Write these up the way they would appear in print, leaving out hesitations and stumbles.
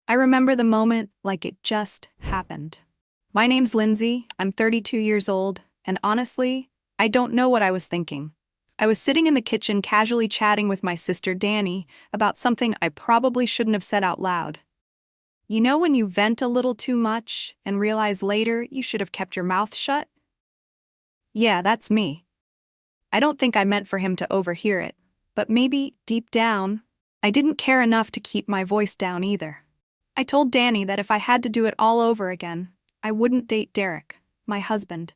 I remember the moment like it just happened. My name's Lindsay, I'm 32 years old, and honestly, I don't know what I was thinking. I was sitting in the kitchen casually chatting with my sister Danny about something I probably shouldn't have said out loud. You know when you vent a little too much and realize later you should have kept your mouth shut? Yeah, that's me. I don't think I meant for him to overhear it, but maybe, deep down, I didn't care enough to keep my voice down either. I told Danny that if I had to do it all over again, I wouldn't date Derek, my husband.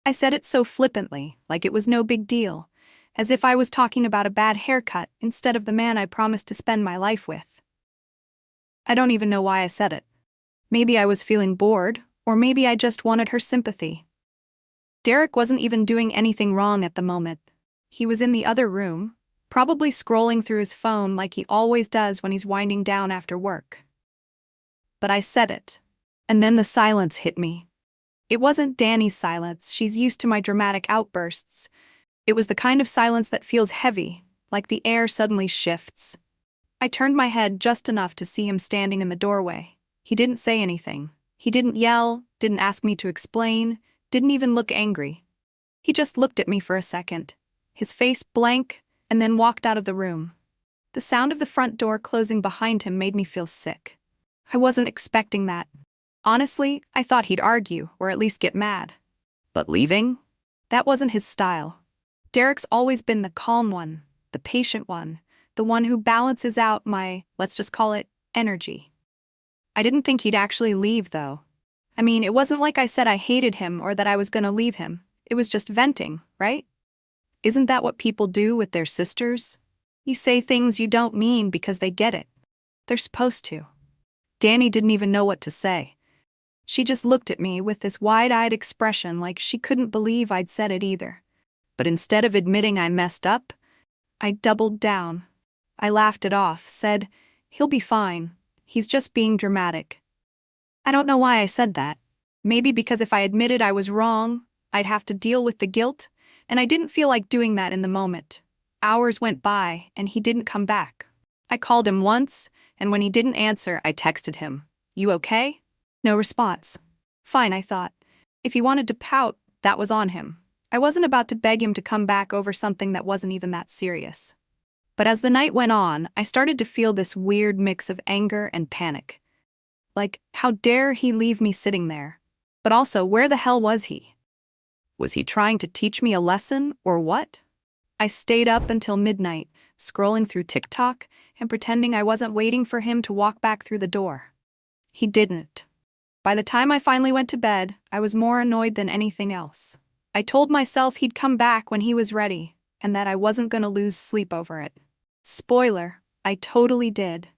I said it so flippantly, like it was no big deal, as if I was talking about a bad haircut instead of the man I promised to spend my life with. I don't even know why I said it. Maybe I was feeling bored, or maybe I just wanted her sympathy. Derek wasn't even doing anything wrong at the moment. He was in the other room, probably scrolling through his phone like he always does when he's winding down after work. But I said it, and then the silence hit me. It wasn't Danny's silence, she's used to my dramatic outbursts. It was the kind of silence that feels heavy, like the air suddenly shifts. I turned my head just enough to see him standing in the doorway. He didn't say anything. He didn't yell, didn't ask me to explain, didn't even look angry. He just looked at me for a second, his face blank, and then walked out of the room. The sound of the front door closing behind him made me feel sick. I wasn't expecting that. Honestly, I thought he'd argue, or at least get mad. But leaving? That wasn't his style. Derek's always been the calm one, the patient one, the one who balances out my, let's just call it, energy. I didn't think he'd actually leave, though. I mean, it wasn't like I said I hated him or that I was gonna leave him. It was just venting, right? Isn't that what people do with their sisters? You say things you don't mean because they get it. They're supposed to. Danny didn't even know what to say. She just looked at me with this wide-eyed expression like she couldn't believe I'd said it either. But instead of admitting I messed up, I doubled down. I laughed it off, said, "He'll be fine. He's just being dramatic." I don't know why I said that. Maybe because if I admitted I was wrong, I'd have to deal with the guilt, and I didn't feel like doing that in the moment. Hours went by, and he didn't come back. I called him once, and when he didn't answer, I texted him, "You okay?" No response. Fine, I thought. If he wanted to pout, that was on him. I wasn't about to beg him to come back over something that wasn't even that serious. But as the night went on, I started to feel this weird mix of anger and panic. Like, how dare he leave me sitting there? But also, where the hell was he? Was he trying to teach me a lesson, or what? I stayed up until midnight, scrolling through TikTok and pretending I wasn't waiting for him to walk back through the door. He didn't. By the time I finally went to bed, I was more annoyed than anything else. I told myself he'd come back when he was ready, and that I wasn't going to lose sleep over it. Spoiler, I totally did.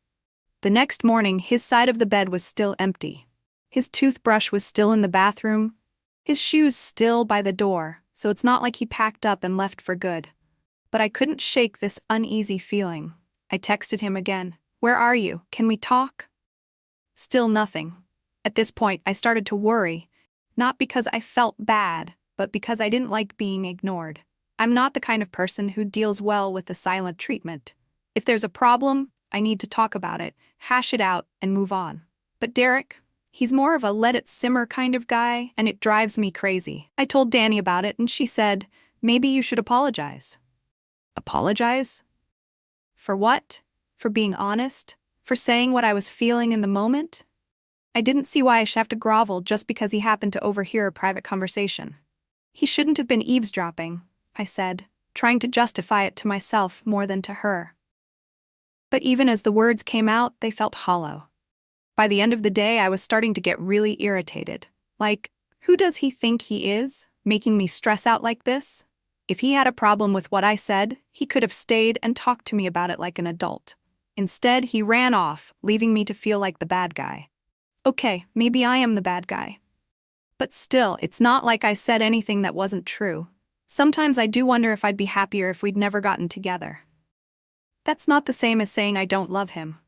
The next morning, his side of the bed was still empty. His toothbrush was still in the bathroom. His shoes still by the door, so it's not like he packed up and left for good. But I couldn't shake this uneasy feeling. I texted him again. "Where are you? Can we talk?" Still nothing. At this point, I started to worry, not because I felt bad, but because I didn't like being ignored. I'm not the kind of person who deals well with the silent treatment. If there's a problem, I need to talk about it, hash it out, and move on. But Derek, he's more of a let-it-simmer kind of guy, and it drives me crazy. I told Danny about it, and she said, "Maybe you should apologize." Apologize? For what? For being honest? For saying what I was feeling in the moment? I didn't see why I should have to grovel just because he happened to overhear a private conversation. He shouldn't have been eavesdropping, I said, trying to justify it to myself more than to her. But even as the words came out, they felt hollow. By the end of the day, I was starting to get really irritated. Like, who does he think he is, making me stress out like this? If he had a problem with what I said, he could have stayed and talked to me about it like an adult. Instead, he ran off, leaving me to feel like the bad guy. Okay, maybe I am the bad guy. But still, it's not like I said anything that wasn't true. Sometimes I do wonder if I'd be happier if we'd never gotten together. That's not the same as saying I don't love him.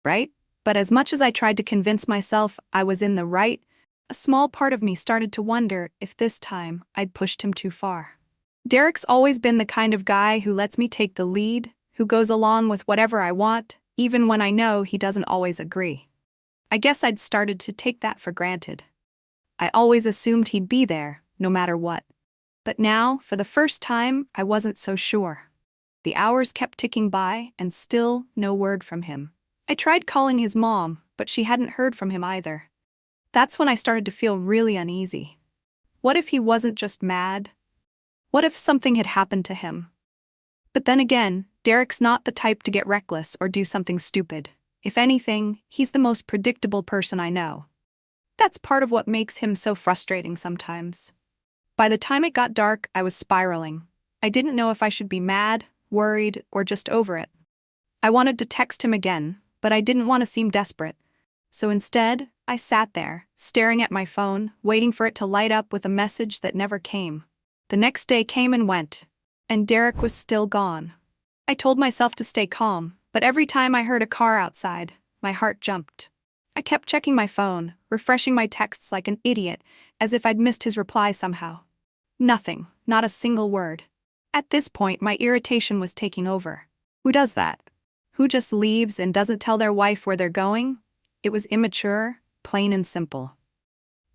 Right? But as much as I tried to convince myself I was in the right, a small part of me started to wonder if this time I'd pushed him too far. Derek's always been the kind of guy who lets me take the lead, who goes along with whatever I want, even when I know he doesn't always agree. I guess I'd started to take that for granted. I always assumed he'd be there, no matter what. But now, for the first time, I wasn't so sure. The hours kept ticking by, and still no word from him. I tried calling his mom, but she hadn't heard from him either. That's when I started to feel really uneasy. What if he wasn't just mad? What if something had happened to him? But then again, Derek's not the type to get reckless or do something stupid. If anything, he's the most predictable person I know. That's part of what makes him so frustrating sometimes. By the time it got dark, I was spiraling. I didn't know if I should be mad, worried, or just over it. I wanted to text him again, but I didn't want to seem desperate. So instead, I sat there, staring at my phone, waiting for it to light up with a message that never came. The next day came and went, and Derek was still gone. I told myself to stay calm, but every time I heard a car outside, my heart jumped. I kept checking my phone, refreshing my texts like an idiot, as if I'd missed his reply somehow. Nothing, not a single word. At this point, my irritation was taking over. Who does that? Who just leaves and doesn't tell their wife where they're going? It was immature, plain and simple.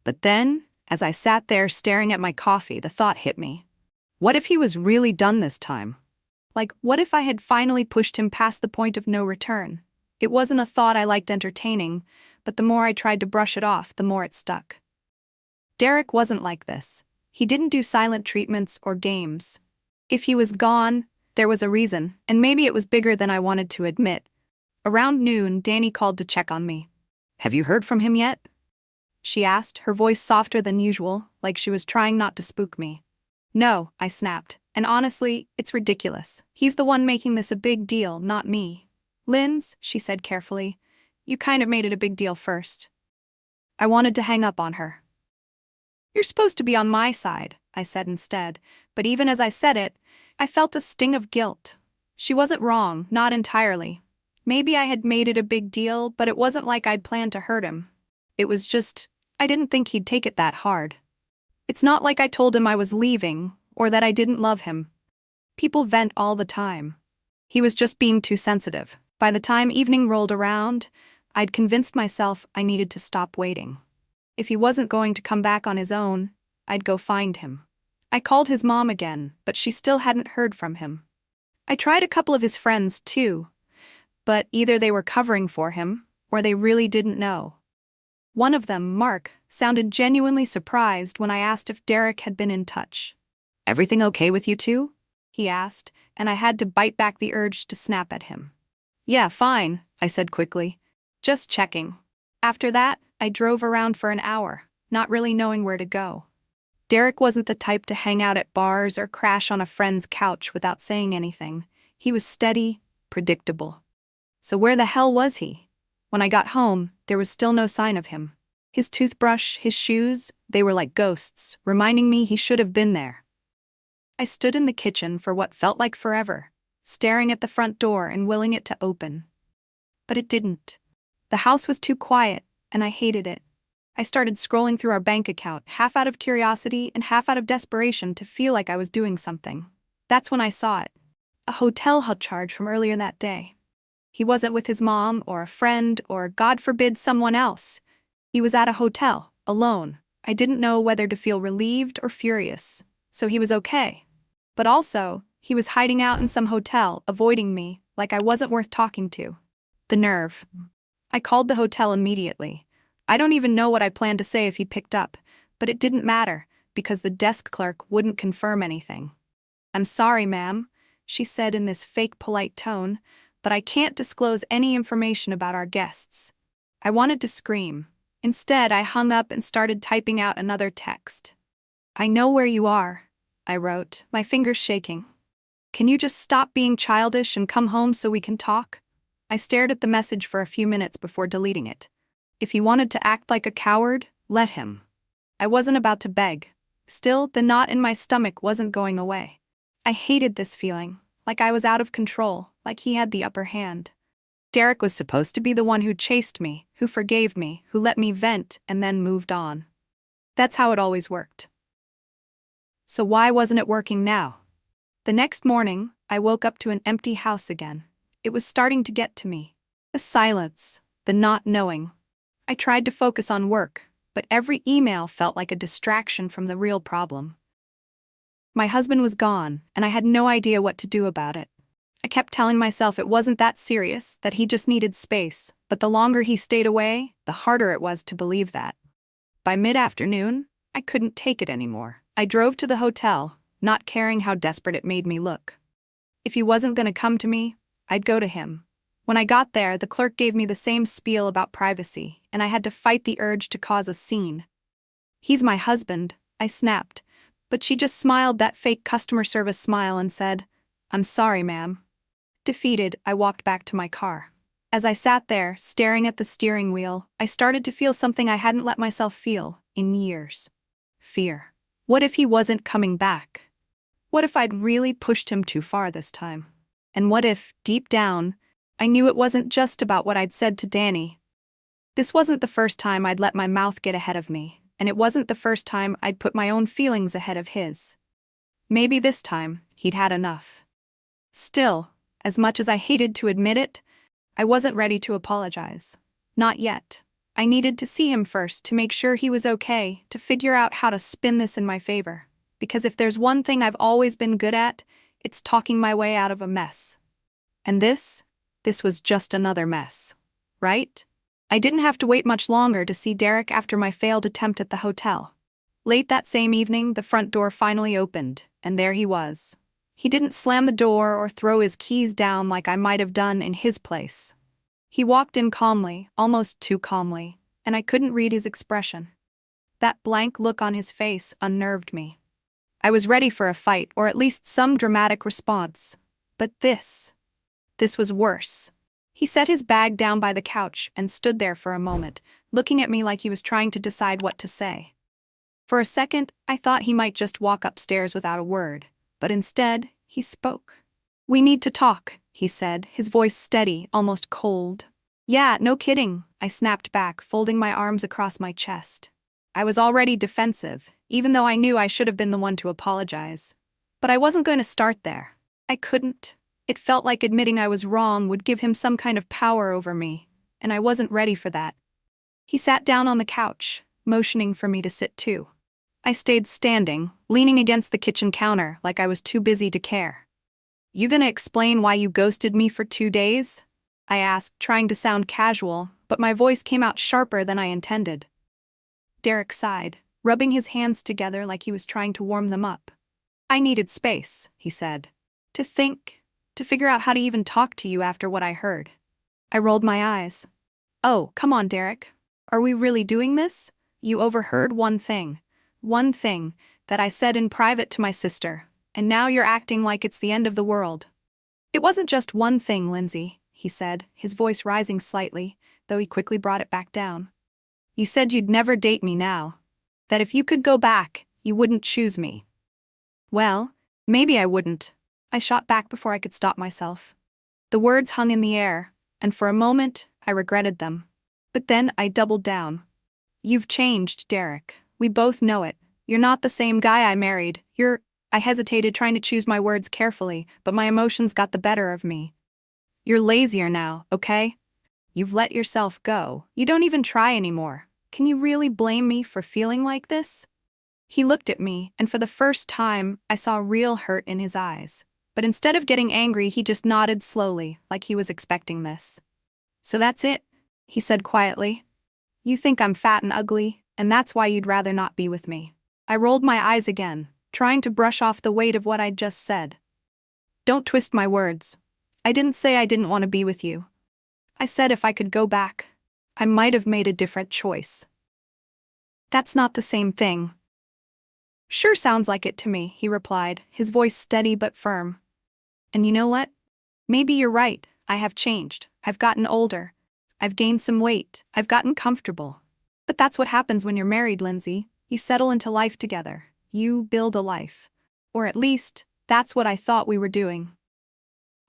But then, as I sat there staring at my coffee, the thought hit me. What if he was really done this time? Like, what if I had finally pushed him past the point of no return? It wasn't a thought I liked entertaining, but the more I tried to brush it off, the more it stuck. Derek wasn't like this. He didn't do silent treatments or games. If he was gone, there was a reason, and maybe it was bigger than I wanted to admit. Around noon, Danny called to check on me. "Have you heard from him yet?" she asked, her voice softer than usual, like she was trying not to spook me. "No," I snapped, "and honestly, it's ridiculous. He's the one making this a big deal, not me." "Linz," she said carefully, "you kind of made it a big deal first." I wanted to hang up on her. "You're supposed to be on my side," I said instead, but even as I said it, I felt a sting of guilt. She wasn't wrong, not entirely. Maybe I had made it a big deal, but it wasn't like I'd planned to hurt him. It was just, I didn't think he'd take it that hard. It's not like I told him I was leaving, or that I didn't love him. People vent all the time. He was just being too sensitive. By the time evening rolled around, I'd convinced myself I needed to stop waiting. If he wasn't going to come back on his own, I'd go find him. I called his mom again, but she still hadn't heard from him. I tried a couple of his friends, too, but either they were covering for him, or they really didn't know. One of them, Mark, sounded genuinely surprised when I asked if Derek had been in touch. "Everything okay with you two?" he asked, and I had to bite back the urge to snap at him. "Yeah, fine," I said quickly. "Just checking." After that, I drove around for an hour, not really knowing where to go. Derek wasn't the type to hang out at bars or crash on a friend's couch without saying anything. He was steady, predictable. So where the hell was he? When I got home, there was still no sign of him. His toothbrush, his shoes, they were like ghosts, reminding me he should have been there. I stood in the kitchen for what felt like forever, staring at the front door and willing it to open. But it didn't. The house was too quiet, and I hated it. I started scrolling through our bank account, half out of curiosity and half out of desperation to feel like I was doing something. That's when I saw it. A hotel charge from earlier that day. He wasn't with his mom or a friend or, God forbid, someone else. He was at a hotel, alone. I didn't know whether to feel relieved or furious. So he was okay. But also, he was hiding out in some hotel, avoiding me, like I wasn't worth talking to. The nerve. I called the hotel immediately. I don't even know what I planned to say if he picked up, but it didn't matter, because the desk clerk wouldn't confirm anything. "I'm sorry, ma'am," she said in this fake polite tone, "but I can't disclose any information about our guests." I wanted to scream. Instead, I hung up and started typing out another text. "I know where you are," I wrote, my fingers shaking. "Can you just stop being childish and come home so we can talk?" I stared at the message for a few minutes before deleting it. If he wanted to act like a coward, let him. I wasn't about to beg. Still, the knot in my stomach wasn't going away. I hated this feeling, like I was out of control, like he had the upper hand. Derek was supposed to be the one who chased me, who forgave me, who let me vent and then moved on. That's how it always worked. So why wasn't it working now? The next morning, I woke up to an empty house again. It was starting to get to me. The silence, the not knowing. I tried to focus on work, but every email felt like a distraction from the real problem. My husband was gone, and I had no idea what to do about it. I kept telling myself it wasn't that serious, that he just needed space, but the longer he stayed away, the harder it was to believe that. By mid-afternoon, I couldn't take it anymore. I drove to the hotel, not caring how desperate it made me look. If he wasn't going to come to me, I'd go to him. When I got there, the clerk gave me the same spiel about privacy, and I had to fight the urge to cause a scene. "He's my husband," I snapped, but she just smiled that fake customer service smile and said, "I'm sorry, ma'am." Defeated, I walked back to my car. As I sat there, staring at the steering wheel, I started to feel something I hadn't let myself feel in years. Fear. What if he wasn't coming back? What if I'd really pushed him too far this time? And what if, deep down, I knew it wasn't just about what I'd said to Danny? This wasn't the first time I'd let my mouth get ahead of me, and it wasn't the first time I'd put my own feelings ahead of his. Maybe this time, he'd had enough. Still, as much as I hated to admit it, I wasn't ready to apologize. Not yet. I needed to see him first to make sure he was okay, to figure out how to spin this in my favor. Because if there's one thing I've always been good at, it's talking my way out of a mess. And this was just another mess, right? I didn't have to wait much longer to see Derek after my failed attempt at the hotel. Late that same evening, the front door finally opened, and there he was. He didn't slam the door or throw his keys down like I might have done in his place. He walked in calmly, almost too calmly, and I couldn't read his expression. That blank look on his face unnerved me. I was ready for a fight, or at least some dramatic response. But this was worse. He set his bag down by the couch and stood there for a moment, looking at me like he was trying to decide what to say. For a second, I thought he might just walk upstairs without a word, but instead, he spoke. "We need to talk," he said, his voice steady, almost cold. "Yeah, no kidding," I snapped back, folding my arms across my chest. I was already defensive, even though I knew I should have been the one to apologize. But I wasn't going to start there. I couldn't. It felt like admitting I was wrong would give him some kind of power over me, and I wasn't ready for that. He sat down on the couch, motioning for me to sit too. I stayed standing, leaning against the kitchen counter like I was too busy to care. "You gonna explain why you ghosted me for 2 days?" I asked, trying to sound casual, but my voice came out sharper than I intended. Derek sighed, rubbing his hands together like he was trying to warm them up. "I needed space," he said. "To think, to figure out how to even talk to you after what I heard." I rolled my eyes. "Oh, come on, Derek. Are we really doing this? You overheard one thing that I said in private to my sister, and now you're acting like it's the end of the world." "It wasn't just one thing, Lindsay," he said, his voice rising slightly, though he quickly brought it back down. "You said you'd never date me now. That if you could go back, you wouldn't choose me." "Well, maybe I wouldn't." I shot back before I could stop myself. The words hung in the air, and for a moment, I regretted them. But then I doubled down. "You've changed, Derek. We both know it. You're not the same guy I married. I hesitated, trying to choose my words carefully, but my emotions got the better of me. "You're lazier now, okay? You've let yourself go. You don't even try anymore. Can you really blame me for feeling like this?" He looked at me, and for the first time, I saw real hurt in his eyes. But instead of getting angry, he just nodded slowly, like he was expecting this. "So that's it," he said quietly. "You think I'm fat and ugly, and that's why you'd rather not be with me." I rolled my eyes again, trying to brush off the weight of what I'd just said. "Don't twist my words. I didn't say I didn't want to be with you. I said if I could go back, I might have made a different choice." "That's not the same thing." "Sure sounds like it to me," he replied, his voice steady but firm. "And you know what? Maybe you're right. I have changed. I've gotten older. I've gained some weight. I've gotten comfortable. But that's what happens when you're married, Lindsay. You settle into life together. You build a life. Or at least, that's what I thought we were doing."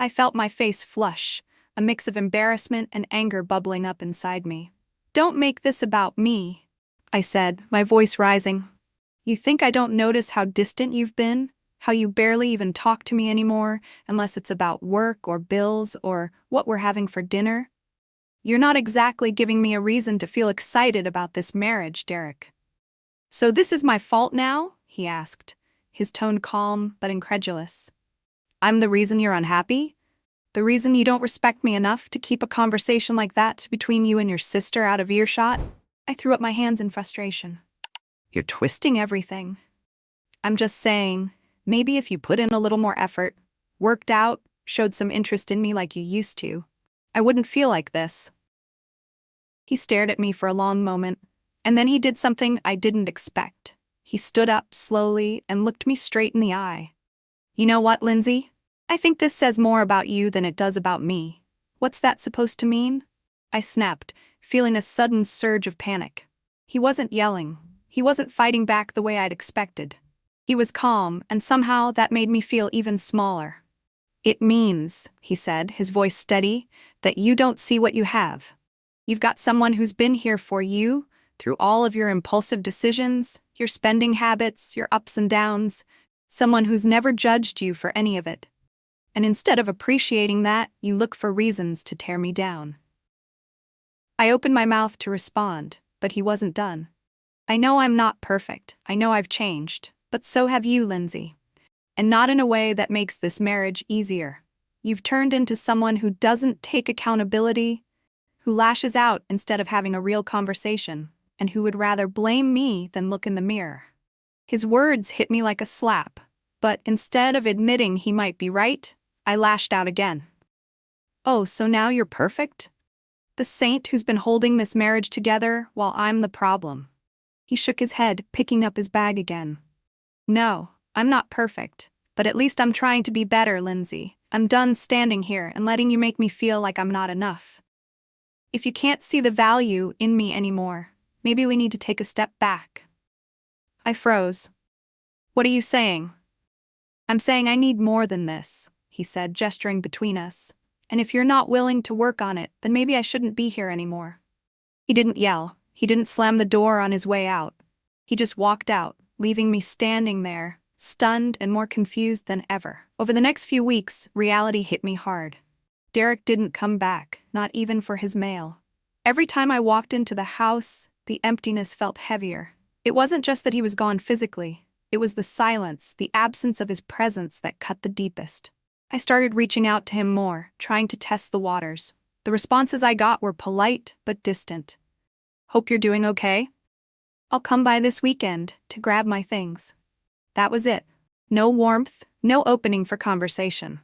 I felt my face flush, a mix of embarrassment and anger bubbling up inside me. "Don't make this about me," I said, my voice rising. "You think I don't notice how distant you've been? How you barely even talk to me anymore, unless it's about work or bills or what we're having for dinner? You're not exactly giving me a reason to feel excited about this marriage, Derek. So this is my fault now? He asked, his tone calm but incredulous. I'm the reason you're unhappy? The reason you don't respect me enough to keep a conversation like that between you and your sister out of earshot? I threw up my hands in frustration. You're twisting everything. I'm just saying, maybe if you put in a little more effort, worked out, showed some interest in me like you used to, I wouldn't feel like this. He stared at me for a long moment, and then he did something I didn't expect. He stood up slowly and looked me straight in the eye. You know what, Lindsay? I think this says more about you than it does about me. What's that supposed to mean? I snapped, feeling a sudden surge of panic. He wasn't yelling. He wasn't fighting back the way I'd expected. He was calm, and somehow that made me feel even smaller. It means, he said, his voice steady, that you don't see what you have. You've got someone who's been here for you, through all of your impulsive decisions, your spending habits, your ups and downs, someone who's never judged you for any of it. And instead of appreciating that, you look for reasons to tear me down. I opened my mouth to respond, but he wasn't done. I know I'm not perfect. I know I've changed, but so have you, Lindsay. And not in a way that makes this marriage easier. You've turned into someone who doesn't take accountability, who lashes out instead of having a real conversation, and who would rather blame me than look in the mirror. His words hit me like a slap, but instead of admitting he might be right, I lashed out again. Oh, so now you're perfect? The saint who's been holding this marriage together while I'm the problem. He shook his head, picking up his bag again. No, I'm not perfect, but at least I'm trying to be better, Lindsay. I'm done standing here and letting you make me feel like I'm not enough. If you can't see the value in me anymore, maybe we need to take a step back. I froze. What are you saying? I'm saying I need more than this, he said, gesturing between us. And if you're not willing to work on it, then maybe I shouldn't be here anymore. He didn't yell. He didn't slam the door on his way out. He just walked out, leaving me standing there, stunned and more confused than ever. Over the next few weeks, reality hit me hard. Derek didn't come back, not even for his mail. Every time I walked into the house, the emptiness felt heavier. It wasn't just that he was gone physically. It was the silence, the absence of his presence that cut the deepest. I started reaching out to him more, trying to test the waters. The responses I got were polite but distant. Hope you're doing okay? I'll come by this weekend to grab my things. That was it. No warmth, no opening for conversation.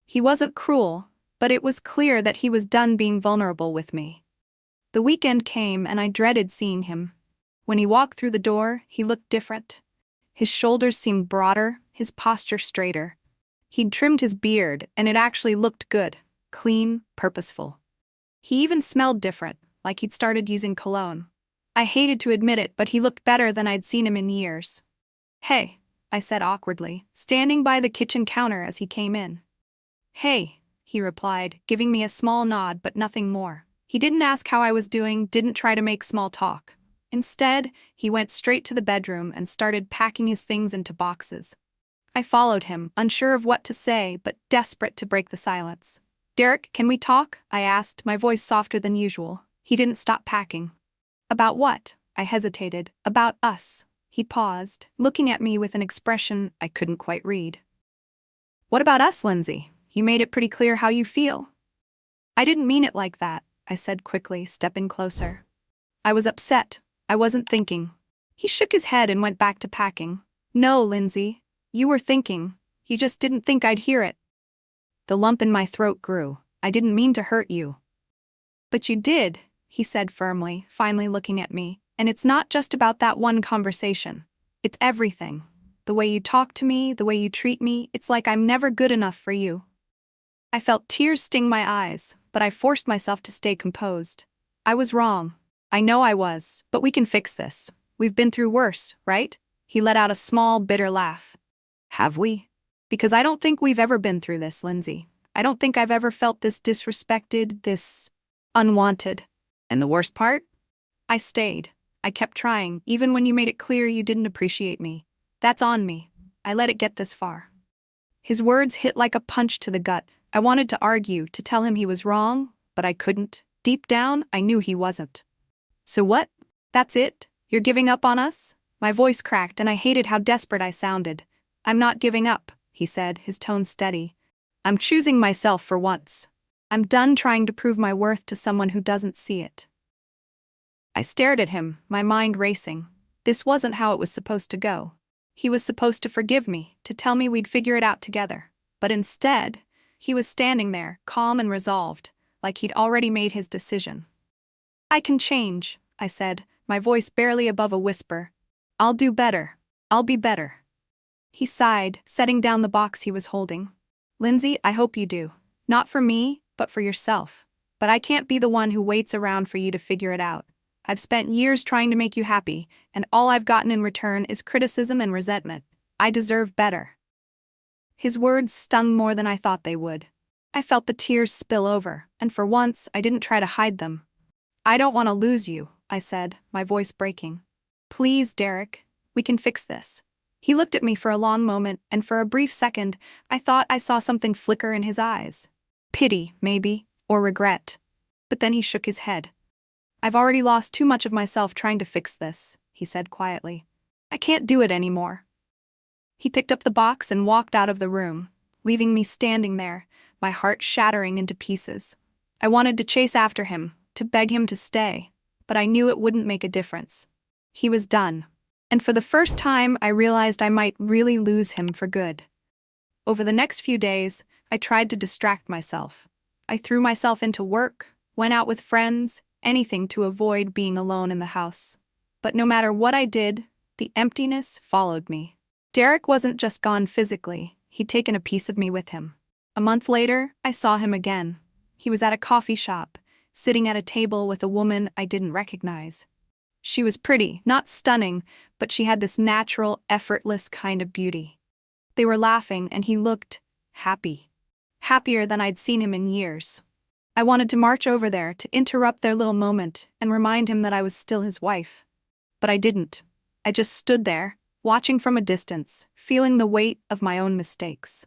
He wasn't cruel, but it was clear that he was done being vulnerable with me. The weekend came and I dreaded seeing him. When he walked through the door, he looked different. His shoulders seemed broader, his posture straighter. He'd trimmed his beard, and it actually looked good, clean, purposeful. He even smelled different, like he'd started using cologne. I hated to admit it, but he looked better than I'd seen him in years. Hey, I said awkwardly, standing by the kitchen counter as he came in. Hey, he replied, giving me a small nod but nothing more. He didn't ask how I was doing, didn't try to make small talk. Instead, he went straight to the bedroom and started packing his things into boxes. I followed him, unsure of what to say, but desperate to break the silence. Derek, can we talk? I asked, my voice softer than usual. He didn't stop packing. About what? I hesitated. About us. He paused, looking at me with an expression I couldn't quite read. What about us, Lindsay? You made it pretty clear how you feel. I didn't mean it like that, I said quickly, stepping closer. I was upset. I wasn't thinking. He shook his head and went back to packing. No, Lindsay. You were thinking. You just didn't think I'd hear it. The lump in my throat grew. I didn't mean to hurt you. But you did, he said firmly, finally looking at me. And it's not just about that one conversation. It's everything. The way you talk to me, the way you treat me, it's like I'm never good enough for you. I felt tears sting my eyes, but I forced myself to stay composed. I was wrong. I know I was, but we can fix this. We've been through worse, right? He let out a small, bitter laugh. Have we? Because I don't think we've ever been through this, Lindsay. I don't think I've ever felt this disrespected, this unwanted. And the worst part? I stayed. I kept trying, even when you made it clear you didn't appreciate me. That's on me. I let it get this far. His words hit like a punch to the gut. I wanted to argue, to tell him he was wrong, but I couldn't. Deep down, I knew he wasn't. So what? That's it? You're giving up on us? My voice cracked and I hated how desperate I sounded. I'm not giving up, he said, his tone steady. I'm choosing myself for once. I'm done trying to prove my worth to someone who doesn't see it. I stared at him, my mind racing. This wasn't how it was supposed to go. He was supposed to forgive me, to tell me we'd figure it out together. But instead, he was standing there, calm and resolved, like he'd already made his decision. I can change, I said, my voice barely above a whisper. I'll do better. I'll be better. He sighed, setting down the box he was holding. Lindsay, I hope you do. Not for me, but for yourself. But I can't be the one who waits around for you to figure it out. I've spent years trying to make you happy, and all I've gotten in return is criticism and resentment. I deserve better. His words stung more than I thought they would. I felt the tears spill over, and for once, I didn't try to hide them. I don't want to lose you, I said, my voice breaking. Please, Derek, we can fix this. He looked at me for a long moment, and for a brief second, I thought I saw something flicker in his eyes. Pity, maybe, or regret. But then he shook his head. I've already lost too much of myself trying to fix this, he said quietly. I can't do it anymore. He picked up the box and walked out of the room, leaving me standing there, my heart shattering into pieces. I wanted to chase after him, to beg him to stay, but I knew it wouldn't make a difference. He was done. And for the first time, I realized I might really lose him for good. Over the next few days, I tried to distract myself. I threw myself into work, went out with friends, anything to avoid being alone in the house. But no matter what I did, the emptiness followed me. Derek wasn't just gone physically, he'd taken a piece of me with him. A month later, I saw him again. He was at a coffee shop, sitting at a table with a woman I didn't recognize. She was pretty, not stunning, but she had this natural, effortless kind of beauty. They were laughing and he looked happy. Happier than I'd seen him in years. I wanted to march over there to interrupt their little moment and remind him that I was still his wife. But I didn't. I just stood there, watching from a distance, feeling the weight of my own mistakes.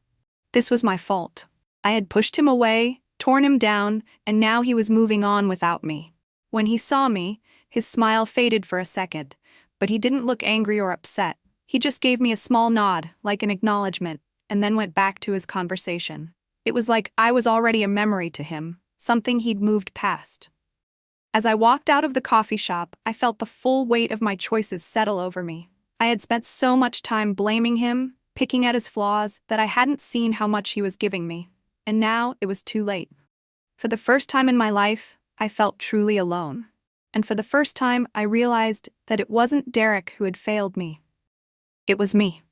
This was my fault. I had pushed him away, torn him down, and now he was moving on without me. When he saw me, his smile faded for a second, but he didn't look angry or upset. He just gave me a small nod, like an acknowledgement, and then went back to his conversation. It was like I was already a memory to him, something he'd moved past. As I walked out of the coffee shop, I felt the full weight of my choices settle over me. I had spent so much time blaming him, picking at his flaws, that I hadn't seen how much he was giving me. And now it was too late. For the first time in my life, I felt truly alone. And for the first time, I realized that it wasn't Derek who had failed me. It was me.